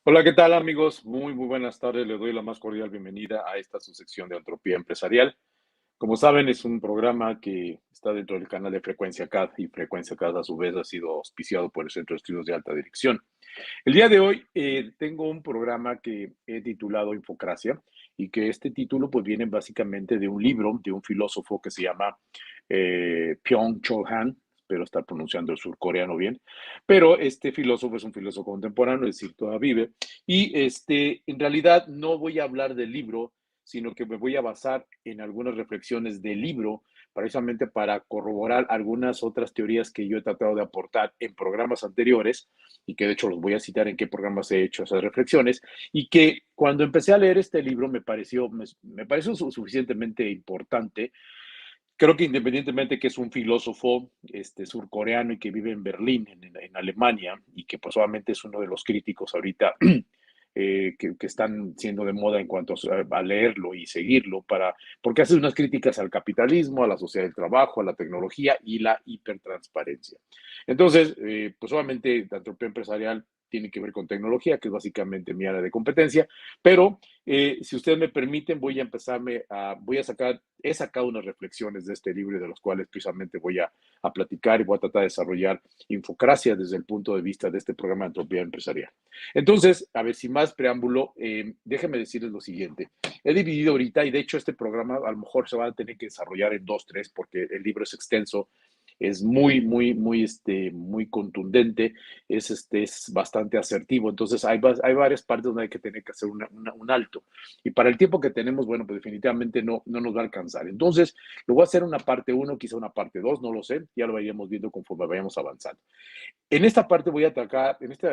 Hola, ¿qué tal amigos? Muy buenas tardes. Les doy la más cordial bienvenida a esta su sección de Entropía Empresarial. Como saben, es un programa que está dentro del canal de Frecuencia CAD y Frecuencia CAD a su vez ha sido auspiciado por el Centro de Estudios de Alta Dirección. El día de hoy tengo un programa que he titulado Infocracia y que este título pues viene básicamente de un libro de un filósofo que se llama Byung-Chul Han, espero estar pronunciando el surcoreano bien, pero este filósofo es un filósofo contemporáneo, es decir, todavía vive, y en realidad no voy a hablar del libro, sino que me voy a basar en algunas reflexiones del libro, precisamente para corroborar algunas otras teorías que yo he tratado de aportar en programas anteriores, y que de hecho los voy a citar en qué programas he hecho esas reflexiones, y que cuando empecé a leer este libro me pareció suficientemente importante. Creo que independientemente que es un filósofo surcoreano y que vive en Berlín, en Alemania, y que pues obviamente es uno de los críticos ahorita que están siendo de moda en cuanto a leerlo y seguirlo, porque hace unas críticas al capitalismo, a la sociedad del trabajo, a la tecnología y la hipertransparencia. Entonces, pues obviamente la entropía empresarial tiene que ver con tecnología, que es básicamente mi área de competencia, pero si ustedes me permiten, voy a sacar, he sacado unas reflexiones de este libro de los cuales precisamente a platicar y voy a tratar de desarrollar Infocracia desde el punto de vista de este programa de entropía empresarial. Entonces, a ver, sin más preámbulo, déjenme decirles lo siguiente. He dividido ahorita, y de hecho este programa a lo mejor se va a tener que desarrollar en dos, tres, porque el libro es extenso, es muy contundente, es bastante asertivo. Entonces, hay varias partes donde hay que tener que hacer un alto. Y para el tiempo que tenemos, bueno, pues definitivamente no nos va a alcanzar. Entonces, lo voy a hacer una parte uno, quizá una parte dos, no lo sé, ya lo vayamos viendo conforme vayamos avanzando. En esta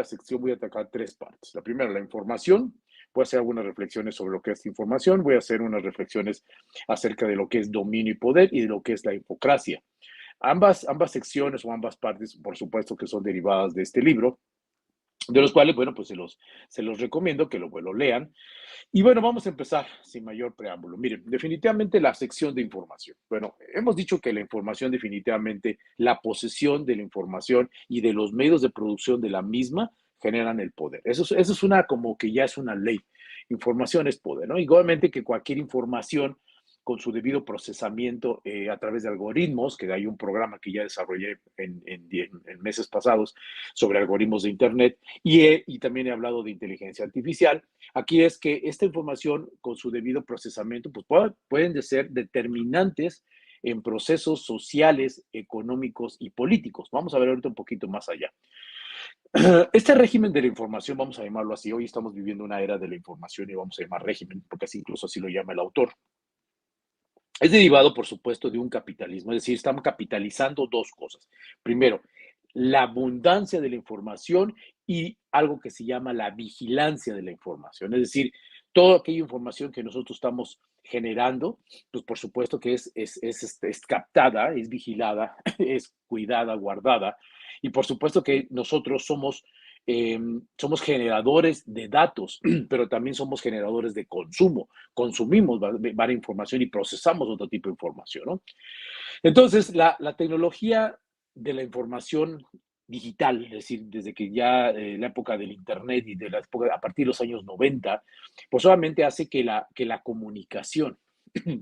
sección voy a atacar tres partes. La primera, la información. Voy a hacer algunas reflexiones sobre lo que es información. Voy a hacer unas reflexiones acerca de lo que es dominio y poder y de lo que es la infocracia. Ambas secciones o ambas partes, por supuesto, que son derivadas de este libro, de los cuales, bueno, pues se los recomiendo que lo lean. Y bueno, vamos a empezar sin mayor preámbulo. Miren, definitivamente la sección de información. Bueno, hemos dicho que la información definitivamente, la posesión de la información y de los medios de producción de la misma generan el poder. Eso es una, como que ya es una ley. Información es poder, ¿no? Igualmente que cualquier información con su debido procesamiento a través de algoritmos, que hay un programa que ya desarrollé en meses pasados sobre algoritmos de Internet, y también he hablado de inteligencia artificial. Aquí es que esta información con su debido procesamiento pues pueden ser determinantes en procesos sociales, económicos y políticos. Vamos a ver ahorita un poquito más allá. Este régimen de la información, vamos a llamarlo así, hoy estamos viviendo una era de la información y vamos a llamar régimen, porque así incluso así lo llama el autor. Es derivado, por supuesto, de un capitalismo, es decir, estamos capitalizando dos cosas. Primero, la abundancia de la información y algo que se llama la vigilancia de la información, es decir, toda aquella información que nosotros estamos generando, pues por supuesto que es captada, es vigilada, es cuidada, guardada, y por supuesto que nosotros somos generadores de datos, pero también somos generadores de consumo, consumimos varias información y procesamos otro tipo de información, ¿no? Entonces, la tecnología de la información digital, es decir, desde que ya la época del Internet y de la época, a partir de los años 90, pues solamente hace que la comunicación,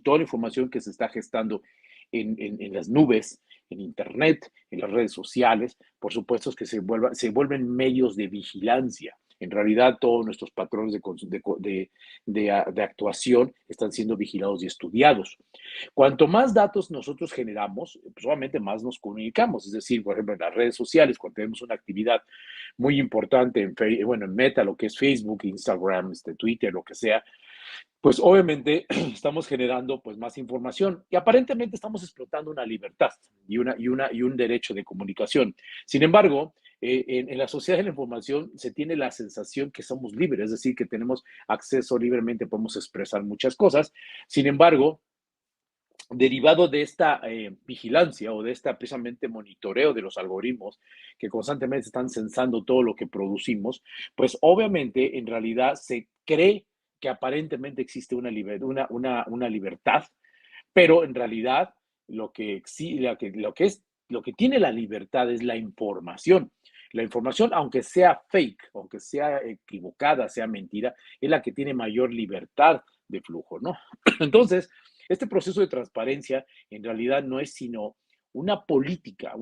toda la información que se está gestando en las nubes, en Internet, en las redes sociales, por supuesto es que se vuelven medios de vigilancia. En realidad, todos nuestros patrones de actuación están siendo vigilados y estudiados. Cuanto más datos nosotros generamos, pues obviamente más nos comunicamos. Es decir, por ejemplo, en las redes sociales, cuando tenemos una actividad muy importante en Meta, lo que es Facebook, Instagram, Twitter, lo que sea, pues obviamente estamos generando pues más información y aparentemente estamos explotando una libertad y un derecho de comunicación. Sin embargo, en la sociedad de la información se tiene la sensación que somos libres, es decir, que tenemos acceso libremente, podemos expresar muchas cosas. Sin embargo, derivado de esta vigilancia o de esta precisamente monitoreo de los algoritmos que constantemente están censando todo lo que producimos, pues obviamente en realidad se cree que aparentemente existe una libertad, pero en realidad lo que tiene la libertad es la información. La información, aunque sea fake, aunque sea equivocada, sea mentira, es la que tiene mayor libertad de flujo, ¿no? Entonces, este proceso de transparencia en realidad no es sino una política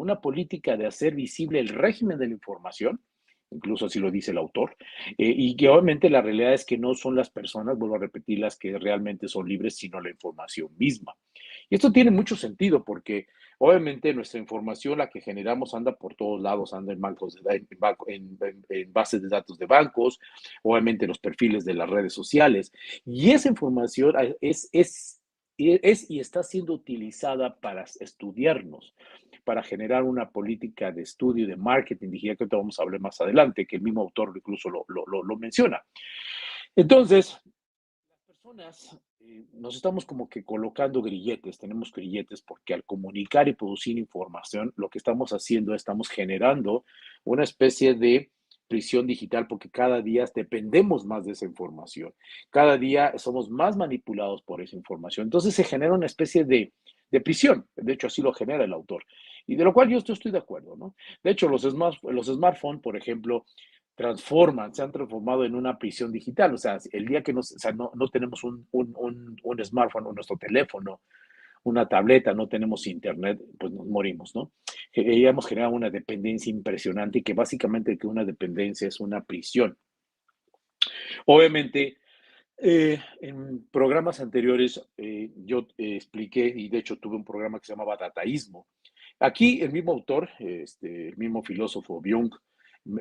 de hacer visible el régimen de la información, incluso así lo dice el autor, y que obviamente la realidad es que no son las personas, vuelvo a repetir, las que realmente son libres, sino la información misma. Y esto tiene mucho sentido porque obviamente nuestra información, la que generamos, anda por todos lados, anda en bancos en bases de datos de bancos, obviamente los perfiles de las redes sociales. Y esa información es y está siendo utilizada para estudiarnos, para generar una política de estudio, de marketing digital, que vamos a hablar más adelante, que el mismo autor incluso lo menciona. Entonces, las personas nos estamos como que colocando grilletes, tenemos grilletes porque al comunicar y producir información, lo que estamos haciendo, estamos generando una especie de prisión digital porque cada día dependemos más de esa información, cada día somos más manipulados por esa información. Entonces se genera una especie de prisión, de hecho así lo genera el autor, y de lo cual yo estoy de acuerdo, ¿no? De hecho, los smartphones, por ejemplo, se han transformado en una prisión digital. O sea, el día que o sea, no tenemos un smartphone o nuestro teléfono, una tableta, no tenemos internet, pues nos morimos, ¿no? Hemos generado una dependencia impresionante y que básicamente que una dependencia es una prisión. Obviamente, en programas anteriores yo expliqué, y de hecho tuve un programa que se llamaba Dataísmo. Aquí el mismo autor, el mismo filósofo Byung,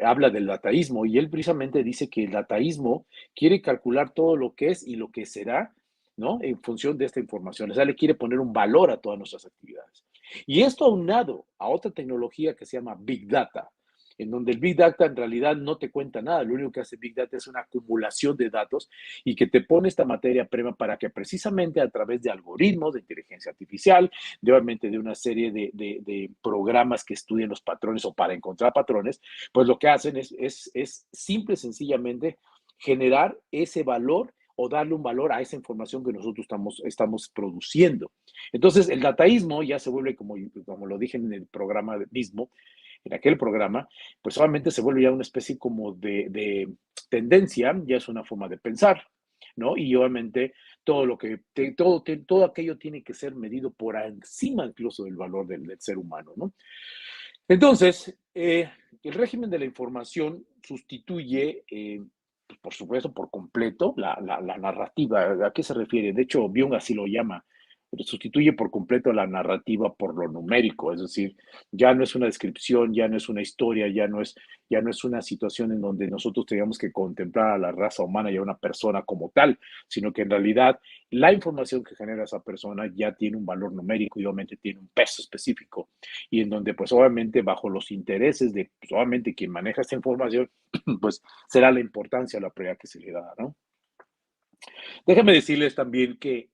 habla del dataísmo y él precisamente dice que el dataísmo quiere calcular todo lo que es y lo que será, ¿no? En función de esta información. O sea, le quiere poner un valor a todas nuestras actividades. Y esto aunado a otra tecnología que se llama Big Data, en donde el Big Data en realidad no te cuenta nada, lo único que hace Big Data es una acumulación de datos y que te pone esta materia prima para que precisamente a través de algoritmos de inteligencia artificial, obviamente de una serie de programas que estudian los patrones o para encontrar patrones, pues lo que hacen es simple y sencillamente generar ese valor o darle un valor a esa información que nosotros estamos produciendo. Entonces, el dataísmo ya se vuelve, como lo dije en el programa mismo, en aquel programa, pues solamente se vuelve ya una especie como de tendencia, ya es una forma de pensar, ¿no? Y obviamente todo aquello tiene que ser medido por encima incluso del valor del ser humano, ¿no? Entonces, el régimen de la información sustituye, pues, por supuesto, por completo la narrativa. ¿A qué se refiere? De hecho, Byung así lo llama. Sustituye por completo la narrativa por lo numérico, es decir, ya no es una descripción, ya no es una historia, ya no es una situación en donde nosotros tengamos que contemplar a la raza humana y a una persona como tal, sino que en realidad la información que genera esa persona ya tiene un valor numérico y obviamente tiene un peso específico y en donde pues obviamente bajo los intereses de pues, obviamente quien maneja esta información, pues será la importancia o la prioridad que se le da, ¿no? Déjame decirles también que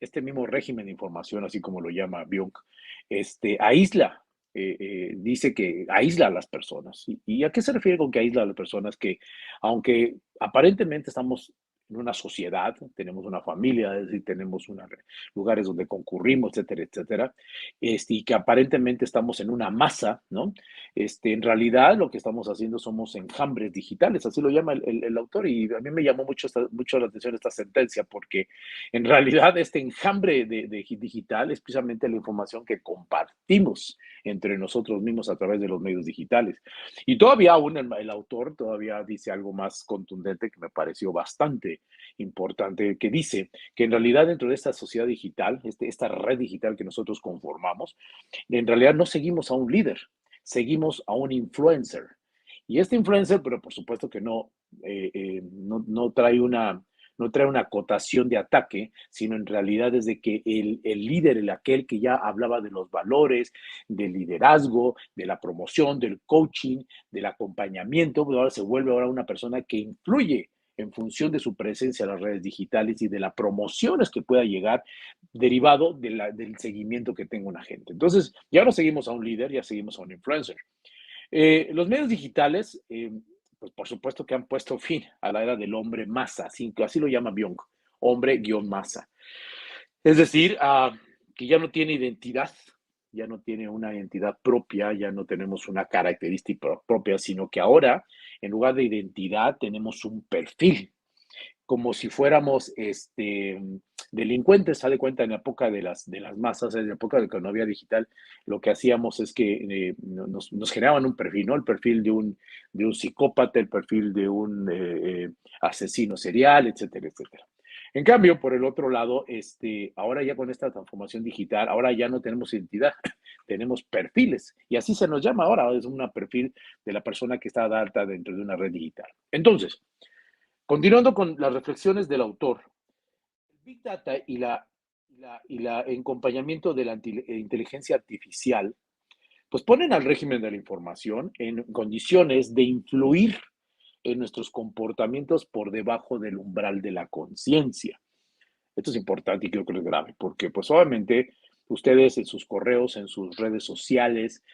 este mismo régimen de información, así como lo llama Byung, aísla, dice que aísla a las personas. ¿Y a qué se refiere con que aísla a las personas? Que aunque aparentemente estamos en una sociedad, tenemos una familia, es decir, tenemos lugares donde concurrimos, etcétera, etcétera, y que aparentemente estamos en una masa, ¿no? En realidad lo que estamos haciendo somos enjambres digitales, así lo llama el autor, y a mí me llamó mucho la atención esta sentencia, porque en realidad este enjambre digital es precisamente la información que compartimos entre nosotros mismos a través de los medios digitales. Y todavía aún el autor todavía dice algo más contundente que me pareció bastante importante, que dice que en realidad dentro de esta sociedad digital, esta red digital que nosotros conformamos, en realidad no seguimos a un líder, seguimos a un influencer. Y este influencer, pero por supuesto que no trae no trae una acotación de ataque, sino en realidad es de que el líder, aquel que ya hablaba de los valores, del liderazgo, de la promoción, del coaching, del acompañamiento, pues ahora se vuelve ahora una persona que influye en función de su presencia en las redes digitales y de las promociones que pueda llegar derivado del seguimiento que tenga una gente. Entonces, ya no seguimos a un líder, ya seguimos a un influencer. Los medios digitales, pues por supuesto que han puesto fin a la era del hombre masa, así lo llama Byung, hombre-masa. Es decir, que ya no tiene identidad, ya no tiene una identidad propia, ya no tenemos una característica propia, sino que ahora, en lugar de identidad, tenemos un perfil, como si fuéramos delincuentes. Se de cuenta, en la época de las masas, en la época de que no había digital, lo que hacíamos es que nos generaban un perfil, ¿no? El perfil de un psicópata, el perfil de un asesino serial, etcétera, etcétera. En cambio, por el otro lado, ahora ya con esta transformación digital, ahora ya no tenemos identidad, tenemos perfiles, y así se nos llama ahora, es un perfil de la persona que está alta dentro de una red digital. Entonces, continuando con las reflexiones del autor, el Big Data y la acompañamiento de la inteligencia artificial, pues ponen al régimen de la información en condiciones de influir en nuestros comportamientos por debajo del umbral de la conciencia. Esto es importante y creo que es grave, porque pues obviamente ustedes en sus correos, en sus redes sociales,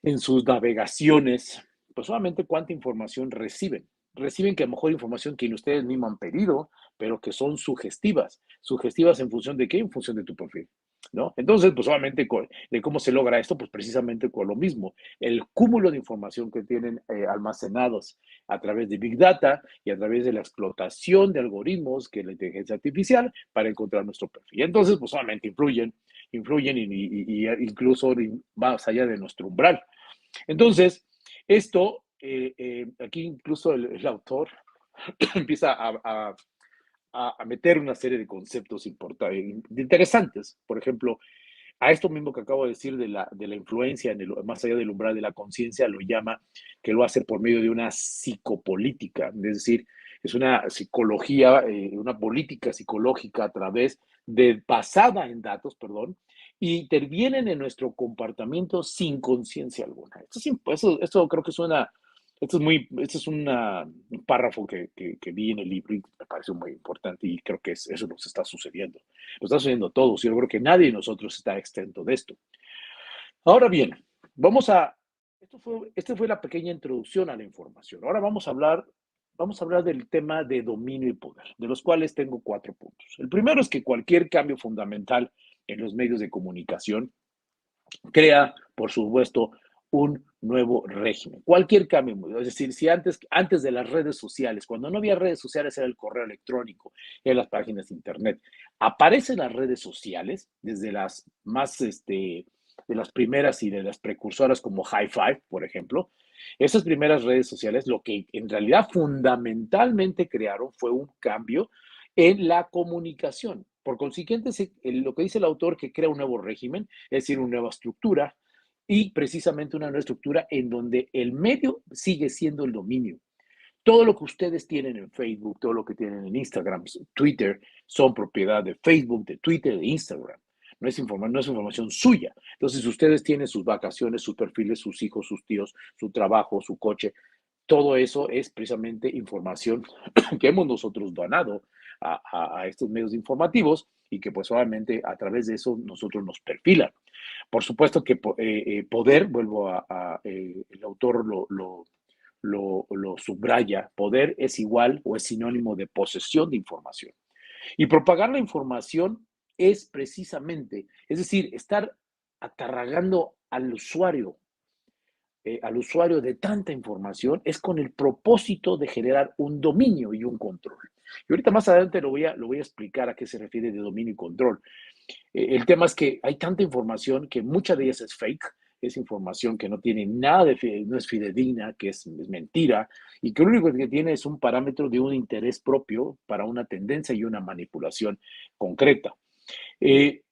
en sus navegaciones, pues solamente cuánta información reciben. Reciben que a lo mejor información que ustedes mismos han pedido, pero que son sugestivas. ¿Sugestivas en función de qué? En función de tu perfil, ¿no? Entonces, pues obviamente, de cómo se logra esto, pues precisamente con lo mismo. El cúmulo de información que tienen almacenados a través de Big Data y a través de la explotación de algoritmos, que es la inteligencia artificial, para encontrar nuestro perfil. Entonces, pues solamente influyen y incluso más allá de nuestro umbral. Entonces, esto, aquí incluso el autor empieza a meter una serie de conceptos interesantes. Por ejemplo, a esto mismo que acabo de decir de la influencia más allá del umbral de la conciencia, lo llama que lo hace por medio de una psicopolítica, es decir, es una psicología, una política psicológica a través basada en datos, perdón, y intervienen en nuestro comportamiento sin conciencia alguna. Esto creo que un párrafo que vi en el libro y me parece muy importante y creo que eso nos está sucediendo. Nos está sucediendo a todos y yo creo que nadie de nosotros está exento de esto. Ahora bien, esta fue la pequeña introducción a la información. Ahora vamos a hablar del tema de dominio y poder, de los cuales tengo 4 puntos. El primero es que cualquier cambio fundamental en los medios de comunicación crea, por supuesto, un nuevo régimen. Cualquier cambio, es decir, si antes de las redes sociales, cuando no había redes sociales, era el correo electrónico, eran las páginas de internet. Aparecen las redes sociales, desde las más, de las primeras y de las precursoras como High Five, por ejemplo. Esas primeras redes sociales, lo que en realidad fundamentalmente crearon fue un cambio en la comunicación. Por consiguiente, lo que dice el autor, que crea un nuevo régimen, es decir, una nueva estructura, y precisamente una nueva estructura en donde el medio sigue siendo el dominio. Todo lo que ustedes tienen en Facebook, todo lo que tienen en Instagram, Twitter, son propiedad de Facebook, de Twitter, de Instagram. No es información suya. Entonces, ustedes tienen sus vacaciones, sus perfiles, sus hijos, sus tíos, su trabajo, su coche. Todo eso es precisamente información que hemos nosotros donado a estos medios informativos y que pues obviamente a través de eso nosotros nos perfilan. Por supuesto que poder, el autor lo subraya, poder es igual o es sinónimo de posesión de información. Y propagar la información es precisamente, es decir, estar atarragando al usuario de tanta información es con el propósito de generar un dominio y un control. Y ahorita más adelante lo voy a explicar a qué se refiere de dominio y control. El tema es que hay tanta información que mucha de ellas es fake, es información que no tiene nada no es fidedigna, que es mentira, y que lo único que tiene es un parámetro de un interés propio para una tendencia y una manipulación concreta. Eh,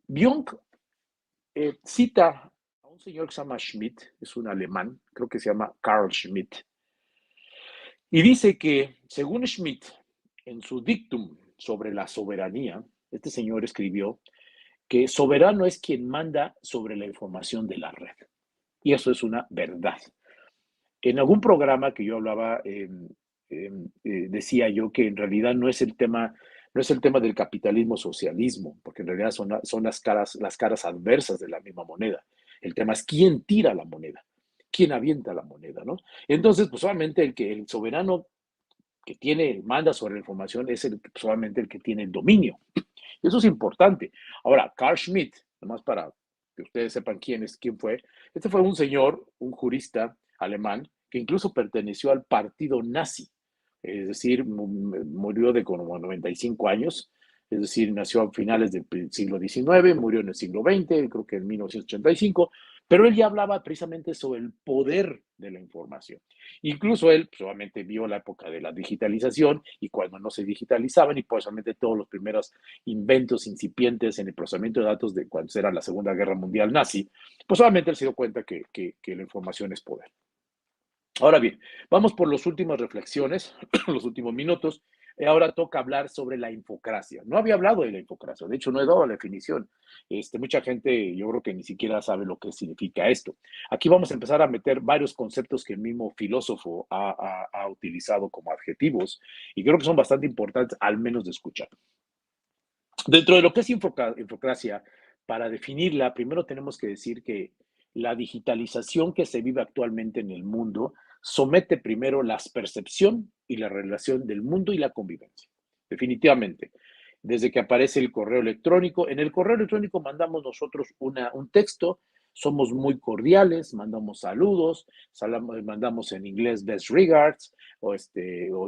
Jung cita a un señor que se llama Schmidt, es un alemán, creo que se llama Carl Schmidt, y dice que, según Schmidt, en su dictum sobre la soberanía, este señor escribió que soberano es quien manda sobre la información de la red. Y eso es una verdad. En algún programa que yo hablaba, decía yo que en realidad no es el tema del capitalismo-socialismo, porque en realidad son las caras adversas de la misma moneda. El tema es quién tira la moneda, quién avienta la moneda, ¿no? Entonces, pues solamente el soberano que manda sobre la información es solamente el que tiene el dominio. Eso es importante. Ahora, Carl Schmitt, nomás para que ustedes sepan quién fue. Este fue un señor, un jurista alemán, que incluso perteneció al partido nazi, es decir, murió de como 95 años, es decir, nació a finales del siglo XIX, murió en el siglo XX, creo que en 1985, pero él ya hablaba precisamente sobre el poder de la información. Incluso él, pues, obviamente, vio la época de la digitalización y cuando no se digitalizaban y posiblemente todos los primeros inventos incipientes en el procesamiento de datos de cuando era la Segunda Guerra Mundial nazi, pues obviamente él se dio cuenta que la información es poder. Ahora bien, vamos por las últimas reflexiones, los últimos minutos. Ahora toca hablar sobre la infocracia. No había hablado de la infocracia, de hecho no he dado la definición. Mucha gente yo creo que ni siquiera sabe lo que significa esto. Aquí vamos a empezar a meter varios conceptos que el mismo filósofo ha utilizado como adjetivos y creo que son bastante importantes, al menos de escuchar. Dentro de lo que es infocracia, para definirla, primero tenemos que decir que la digitalización que se vive actualmente en el mundo somete primero la percepción y la relación del mundo y la convivencia. Definitivamente. Desde que aparece el correo electrónico, en el correo electrónico mandamos nosotros un texto, somos muy cordiales, mandamos saludos, mandamos en inglés best regards, o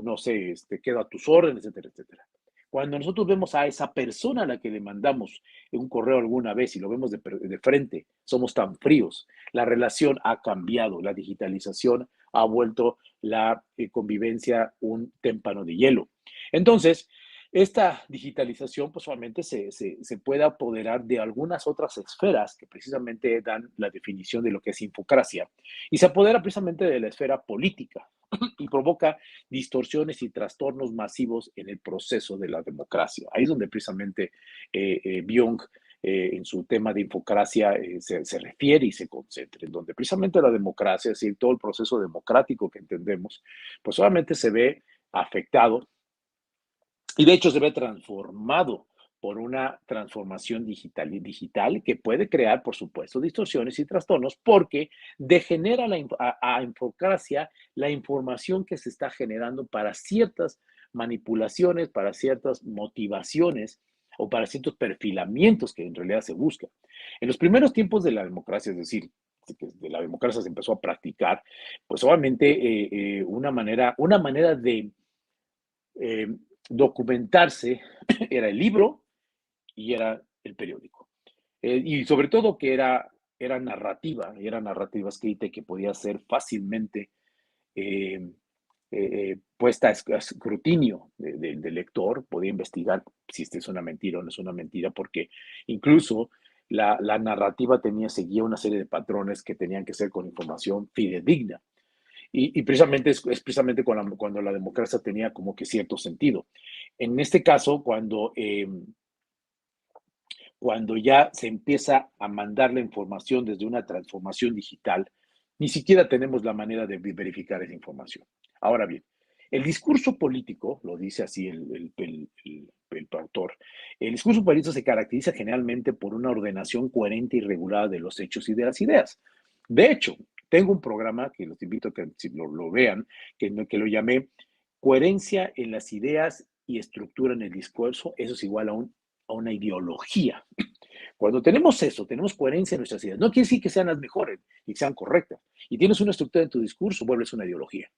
no sé, quedo a tus órdenes, etcétera, etcétera. Cuando nosotros vemos a esa persona a la que le mandamos un correo alguna vez y lo vemos de frente, somos tan fríos. La relación ha cambiado, la digitalización ha vuelto la convivencia un témpano de hielo. Entonces, esta digitalización pues solamente se puede apoderar de algunas otras esferas que precisamente dan la definición de lo que es infocracia y se apodera precisamente de la esfera política y provoca distorsiones y trastornos masivos en el proceso de la democracia. Ahí es donde precisamente Byung en su tema de infocracia se refiere y se concentra, en donde precisamente la democracia, es decir, todo el proceso democrático que entendemos, pues solamente se ve afectado y de hecho se ve transformado por una transformación digital que puede crear, por supuesto, distorsiones y trastornos porque degenera a infocracia la información que se está generando para ciertas manipulaciones, para ciertas motivaciones o para ciertos perfilamientos que en realidad se buscan. En los primeros tiempos de la democracia, es decir, que de la democracia se empezó a practicar, pues obviamente una manera de eh, documentarse era el libro y era el periódico. Y sobre todo que era narrativa escrita y que podía ser fácilmente eh, puesta a escrutinio del lector, podía investigar si esta es una mentira o no es una mentira, porque incluso la narrativa seguía una serie de patrones que tenían que ser con información fidedigna. Y precisamente es precisamente cuando la democracia tenía como que cierto sentido. En este caso, cuando ya se empieza a mandar la información desde una transformación digital, ni siquiera tenemos la manera de verificar esa información. Ahora bien, el discurso político, lo dice así el autor, el discurso político se caracteriza generalmente por una ordenación coherente y regulada de los hechos y de las ideas. De hecho, tengo un programa que los invito a que lo vean, que lo llamé Coherencia en las ideas y estructura en el discurso. Eso es igual a una ideología. Cuando tenemos eso, tenemos coherencia en nuestras ideas. No quiere decir que sean las mejores y que sean correctas. Y tienes una estructura en tu discurso, vuelves una ideología.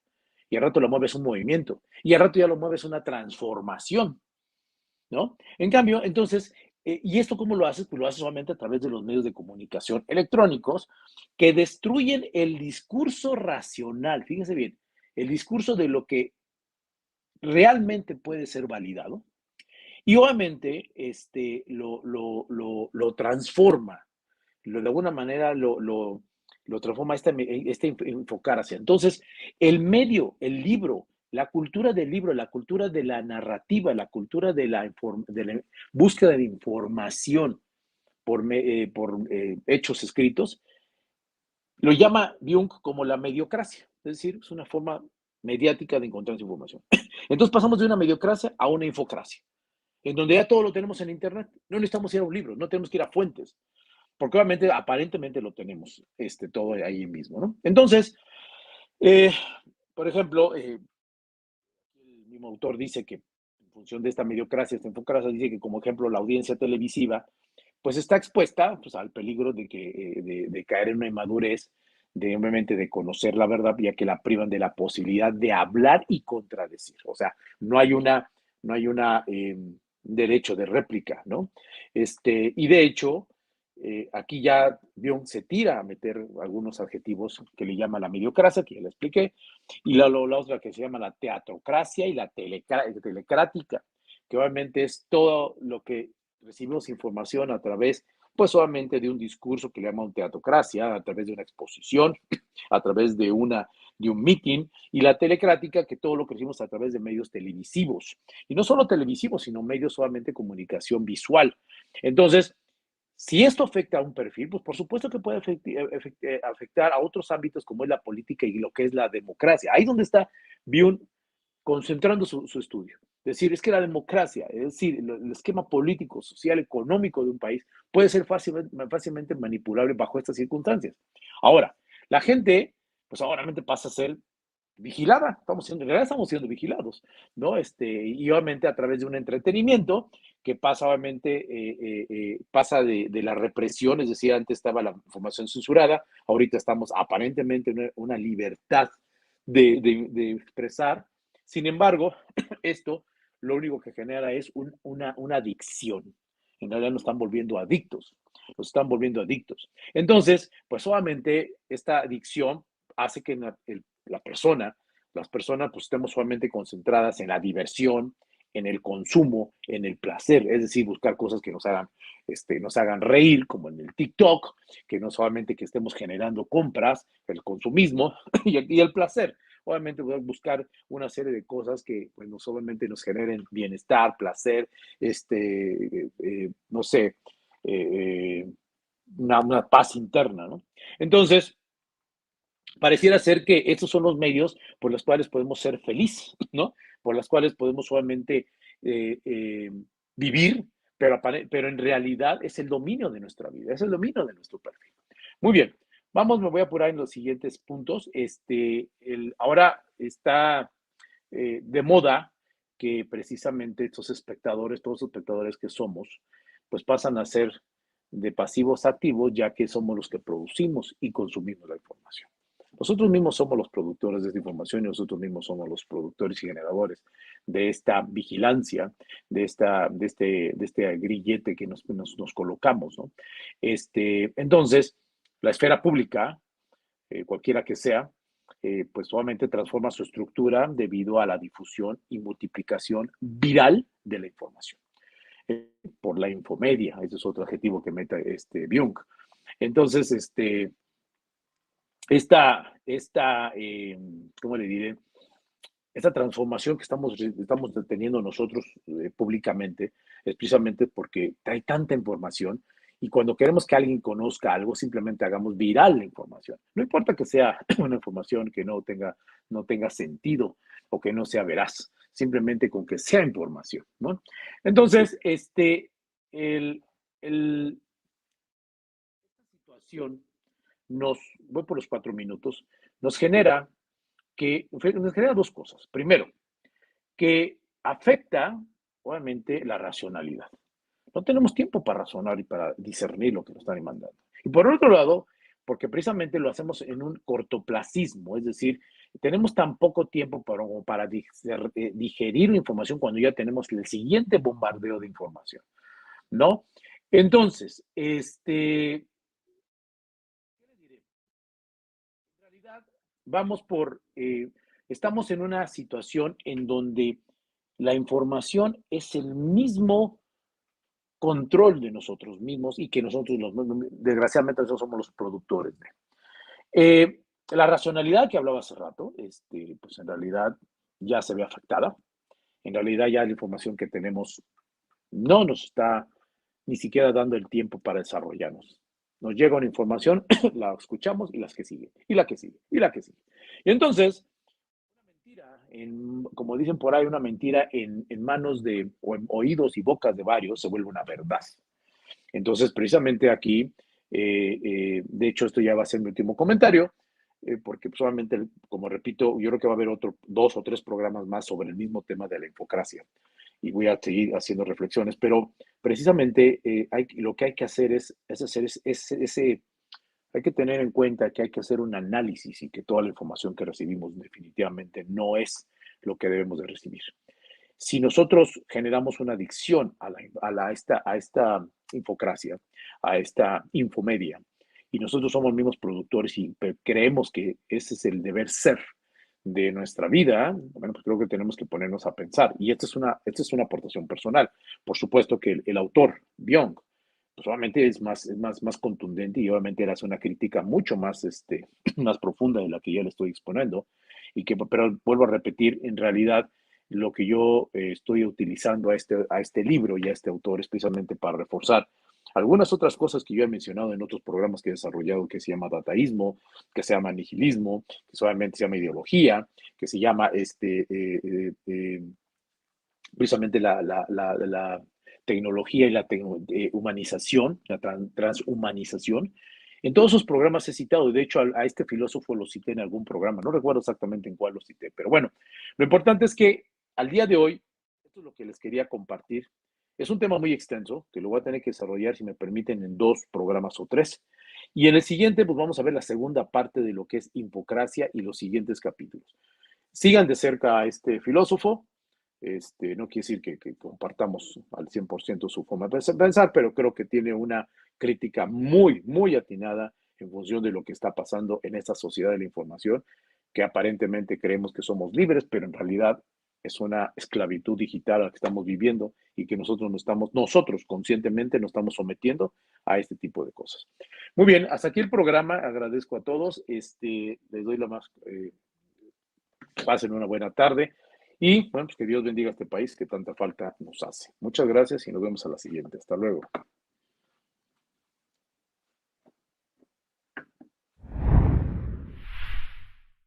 Y al rato lo mueves un movimiento. Y al rato ya lo mueves una transformación. ¿No? En cambio, entonces, ¿y esto cómo lo haces? Pues lo haces solamente a través de los medios de comunicación electrónicos que destruyen el discurso racional. Fíjense bien, el discurso de lo que realmente puede ser validado y obviamente lo transforma, de alguna manera lo transforma enfocar hacia. Entonces, el medio, el libro, la cultura del libro, la cultura de la narrativa, la cultura de la búsqueda de información por hechos escritos, lo llama Jung como la mediocracia, es decir, es una forma mediática de encontrar información. Entonces pasamos de una mediocracia a una infocracia en donde ya todo lo tenemos en Internet. No necesitamos ir a un libro, no tenemos que ir a fuentes, porque obviamente, aparentemente lo tenemos todo ahí mismo, ¿no? Entonces, eh, por ejemplo, el mismo autor dice que en función de esta mediocracia, esta infocracia, dice que como ejemplo la audiencia televisiva pues está expuesta pues, al peligro de caer en una inmadurez, obviamente de conocer la verdad, ya que la privan de la posibilidad de hablar y contradecir. O sea, no hay una derecho de réplica, ¿no? Y de hecho, aquí ya Byung se tira a meter algunos adjetivos que le llama la mediocracia, que ya le expliqué, y la otra que se llama la teatrocracia y la telecrática, que obviamente es todo lo que recibimos información a través, pues solamente de un discurso que le llaman teatrocracia, a través de una exposición, a través de un meeting, y la telecrática, que todo lo que recibimos a través de medios televisivos. Y no solo televisivos, sino medios solamente de comunicación visual. Entonces, si esto afecta a un perfil, pues por supuesto que puede afectar a otros ámbitos como es la política y lo que es la democracia. Ahí es donde está Byung concentrando su estudio. Es decir, es que la democracia, es decir, el esquema político, social, económico de un país puede ser fácilmente manipulable bajo estas circunstancias. Ahora, la gente, pues obviamente pasa a ser vigilada, en realidad estamos siendo vigilados, ¿no? Y obviamente a través de un entretenimiento que pasa obviamente, pasa de la represión, es decir, antes estaba la información censurada, ahorita estamos aparentemente en una libertad de expresar. Sin embargo, esto lo único que genera es una adicción. En realidad nos están volviendo adictos, nos están volviendo adictos. Entonces, pues obviamente esta adicción hace que las personas pues estemos solamente concentradas en la diversión, en el consumo, en el placer, es decir, buscar cosas que nos hagan reír, como en el TikTok, que no solamente que estemos generando compras, el consumismo y el placer. Obviamente buscar una serie de cosas que pues, no solamente nos generen bienestar, placer, no sé, eh, una paz interna, ¿no? Entonces, pareciera ser que estos son los medios por los cuales podemos ser felices, ¿no? Por los cuales podemos solamente eh, eh, vivir, pero en realidad es el dominio de nuestra vida, es el dominio de nuestro perfil. Muy bien, vamos, me voy a apurar en los siguientes puntos. Ahora está de moda que precisamente estos espectadores, todos los espectadores que somos, pues pasan a ser de pasivos a activos, ya que somos los que producimos y consumimos la información. Nosotros mismos somos los productores de esta información y nosotros mismos somos los productores y generadores de esta vigilancia, de este grillete que nos colocamos, ¿no? Entonces, la esfera pública, cualquiera que sea, pues obviamente transforma su estructura debido a la difusión y multiplicación viral de la información. Por la infomedia, ese es otro adjetivo que mete Byung. Entonces, ¿cómo le diré? Esta transformación que estamos teniendo nosotros públicamente es precisamente porque trae tanta información y cuando queremos que alguien conozca algo, simplemente hagamos viral la información. No importa que sea una información que no tenga sentido o que no sea veraz, simplemente con que sea información, ¿no? Entonces, el, el, esta situación voy por los 4 minutos, nos genera dos cosas. Primero, que afecta, obviamente, la racionalidad. No tenemos tiempo para razonar y para discernir lo que nos están mandando. Y por otro lado, porque precisamente lo hacemos en un cortoplacismo, es decir, tenemos tan poco tiempo para digerir la información cuando ya tenemos el siguiente bombardeo de información, ¿no? Entonces, ¿qué le diré? En realidad, estamos en una situación en donde la información es el mismo control de nosotros mismos y que nosotros, desgraciadamente, nosotros somos los productores de. La racionalidad que hablaba hace rato, pues en realidad ya se ve afectada. En realidad ya la información que tenemos no nos está ni siquiera dando el tiempo para desarrollarnos. Nos llega una información, la escuchamos y las que sigue, y la que sigue, y la que sigue. Y entonces, una mentira, como dicen por ahí, una mentira en manos o en oídos y bocas de varios se vuelve una verdad. Entonces, precisamente aquí, de hecho, esto ya va a ser mi último comentario, porque solamente, como repito, yo creo que va a haber 2 o 3 programas más sobre el mismo tema de la infocracia. y voy a seguir haciendo reflexiones, pero precisamente lo que hay que hacer hay que tener en cuenta que hay que hacer un análisis y que toda la información que recibimos definitivamente no es lo que debemos de recibir. Si nosotros generamos una adicción a esta infocracia, a esta infomedia, y nosotros somos mismos productores y creemos que ese es el deber ser de nuestra vida, bueno, pues creo que tenemos que ponernos a pensar. Y esta es una aportación personal. Por supuesto que el autor, Byung, pues obviamente más contundente y obviamente él hace una crítica mucho más, más profunda de la que yo le estoy exponiendo. Pero vuelvo a repetir, en realidad lo que yo estoy utilizando a este libro y a este autor es precisamente para reforzar algunas otras cosas que yo he mencionado en otros programas que he desarrollado, que se llama dataísmo, que se llama nihilismo, que solamente se llama ideología, que se llama precisamente la tecnología y la humanización, la transhumanización. En todos esos programas he citado, de hecho a este filósofo lo cité en algún programa, no recuerdo exactamente en cuál lo cité, pero bueno, lo importante es que al día de hoy, esto es lo que les quería compartir. Es un tema muy extenso que lo voy a tener que desarrollar, si me permiten, en 2 programas o 3. Y en el siguiente, pues vamos a ver la segunda parte de lo que es infocracia y los siguientes capítulos. Sigan de cerca a este filósofo. No quiere decir que compartamos al 100% su forma de pensar, pero creo que tiene una crítica muy, muy atinada en función de lo que está pasando en esta sociedad de la información, que aparentemente creemos que somos libres, pero en realidad es una esclavitud digital a la que estamos viviendo y que nosotros conscientemente nos estamos sometiendo a este tipo de cosas. Muy bien, hasta aquí el programa. Agradezco a todos. Les doy la más pasen una buena tarde y bueno, pues que Dios bendiga a este país que tanta falta nos hace. Muchas gracias y nos vemos a la siguiente. Hasta luego.